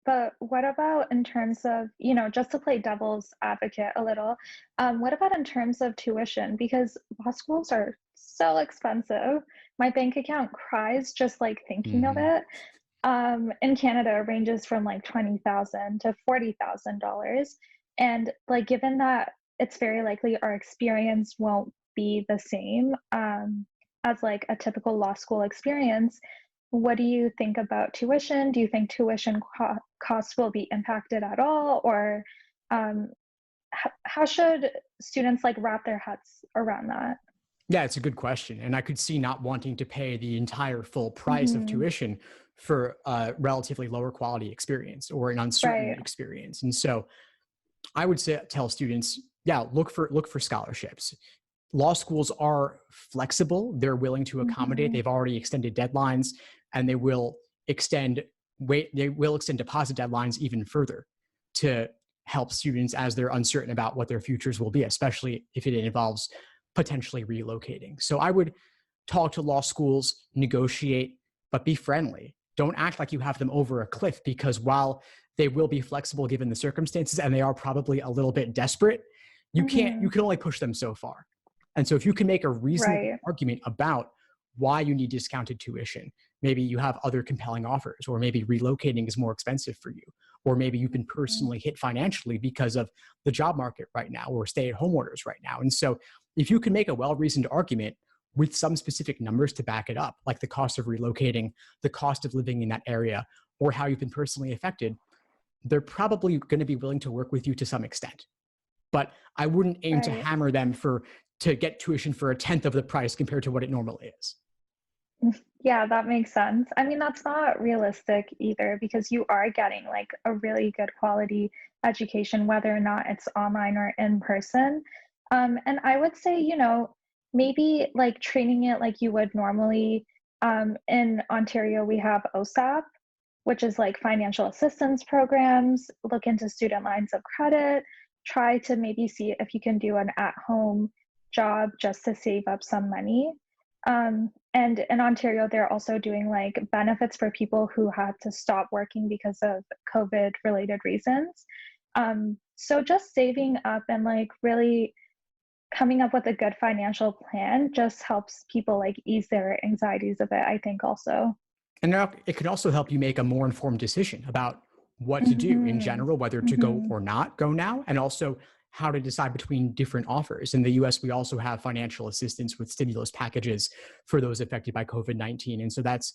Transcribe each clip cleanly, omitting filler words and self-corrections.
But what about in terms of, just to play devil's advocate a little, what about in terms of tuition? Because law schools are so expensive. My bank account cries just like thinking of Hmm. it. In Canada, it ranges from like 20,000 to $40,000. And like, given that it's very likely our experience won't be the same as like a typical law school experience, what do you think about tuition? Do you think tuition costs will be impacted at all? Or um, how should students like wrap their heads around that? Yeah, it's a good question. And I could see not wanting to pay the entire full price of Hmm. tuition for a relatively lower quality experience or an uncertain Right. experience. And so I would say tell students, yeah, look for scholarships. Law schools are flexible. They're willing to accommodate. Hmm. They've already extended deadlines and extend they will extend deposit deadlines even further to help students as they're uncertain about what their futures will be, especially if it involves potentially relocating. So I would talk to law schools, negotiate, but be friendly. Don't act like you have them over a cliff because while they will be flexible given the circumstances and they are probably a little bit desperate, you Hmm. can only push them so far. And so if you can make a reasonable Right. argument about why you need discounted tuition, maybe you have other compelling offers, or maybe relocating is more expensive for you, or maybe you've been Mhm. personally hit financially because of the job market right now or stay at home orders right now. And so if you can make a well reasoned argument with some specific numbers to back it up, like the cost of relocating, the cost of living in that area, or how you've been personally affected, they're probably going to be willing to work with you to some extent. But I wouldn't aim to Right. hammer them to get tuition for a tenth of the price compared to what it normally is. Yeah, that makes sense. I mean, that's not realistic either because you are getting like a really good quality education, whether or not it's online or in person. And I would say, maybe like training it like you would normally. In Ontario, we have OSAP, which is like financial assistance programs, look into student lines of credit, try to maybe see if you can do an at home job just to save up some money. And in Ontario, they're also doing like benefits for people who had to stop working because of COVID related reasons. So just saving up and like really coming up with a good financial plan just helps people like ease their anxieties a bit, I think also. And now it can also help you make a more informed decision about what to do in Mhm. general, whether to go Mhm. or not go now, and also how to decide between different offers. In the US, we also have financial assistance with stimulus packages for those affected by COVID-19. And so that's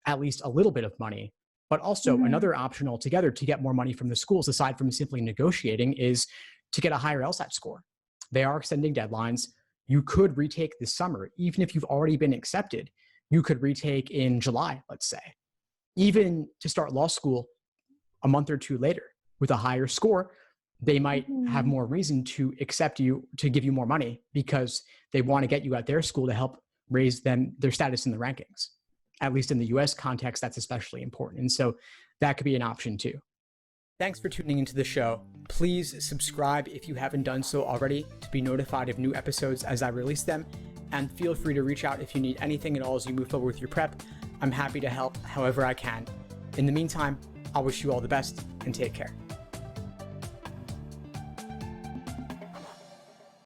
at least a little bit of money. But also, Mhm. another option altogether to get more money from the schools, aside from simply negotiating, is to get a higher LSAT score. They are extending deadlines. You could retake this summer, even if you've already been accepted. You could retake in July, let's say, even to start law school a month or two later with a higher score. They might have Mhm. more reason to accept you, to give you more money because they want to get you at their school to help raise their status in the rankings. At least in the US context, that's especially important. And so that could be an option too. Thanks for tuning into the show. Please subscribe if you haven't done so already to be notified of new episodes as I release them. And feel free to reach out if you need anything at all as you move forward with your prep. I'm happy to help however I can. In the meantime, I'll wish you all the best and take care.